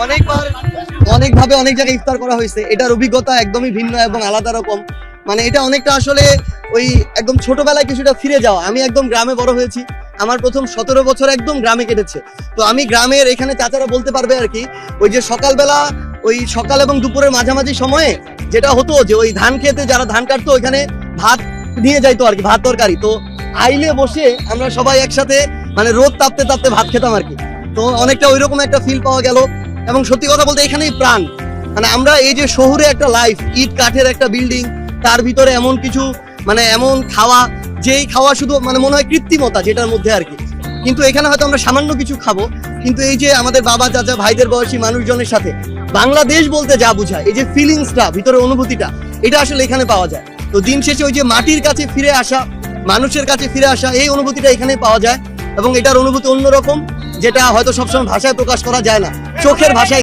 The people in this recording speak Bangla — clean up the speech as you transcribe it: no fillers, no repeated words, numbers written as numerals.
অনেকবার অনেকভাবে অনেক জায়গায় ইফতার করা হয়েছে, এটার অভিজ্ঞতা একদমই ভিন্ন এবং আলাদা রকম। মানে এটা অনেকটা আসলে ওই একদম ছোটবেলায় কিছুটা ফিরে যাওয়া। আমি একদম গ্রামে বড় হয়েছি, আমার প্রথম 17 বছর একদম গ্রামে কেটেছে। তো আমি গ্রামের এখানে চাচারা বলতে পারবে আর কি, ওই যে সকালবেলা ওই সকাল এবং দুপুরের মাঝামাঝি সময়ে যেটা হতো যে ওই ধান খেতে যারা ধান কাটতো ওইখানে ভাত নিয়ে যাইতো আর কি, ভাত তরকারি। তো আইলে বসে আমরা সবাই একসাথে মানে রোদ তাপতে তাপতে ভাত খেতাম আর কি। তো অনেকটা ওইরকম একটা ফিল পাওয়া গেল। এবং সত্যি কথা বলতে এখানেই প্রাণ। মানে আমরা এই যে শহরে একটা লাইফ, ইট কাঠের একটা বিল্ডিং, তার ভিতরে এমন কিছু মানে এমন খাওয়া, যেই খাওয়া শুধু মানে মনে হয় কৃত্রিমতা যেটার মধ্যে আর কি। কিন্তু এখানে হয়তো আমরা সামান্য কিছু খাবো, কিন্তু এই যে আমাদের বাবা চাচা ভাইদের বয়সী মানুষজনের সাথে বাংলাদেশ বলতে যা বোঝায়, এই যে ফিলিংসটা, ভিতরে অনুভূতিটা, এটা আসলে এখানে পাওয়া যায়। তো দিন শেষে ওই যে মাটির কাছে ফিরে আসা, মানুষের কাছে ফিরে আসা, এই অনুভূতিটা এখানে পাওয়া যায়। এবং এটার অনুভূতি অন্যরকম, যেটা হয়তো সবসময় ভাষায় প্রকাশ করা যায় না, চোখের ভাষায়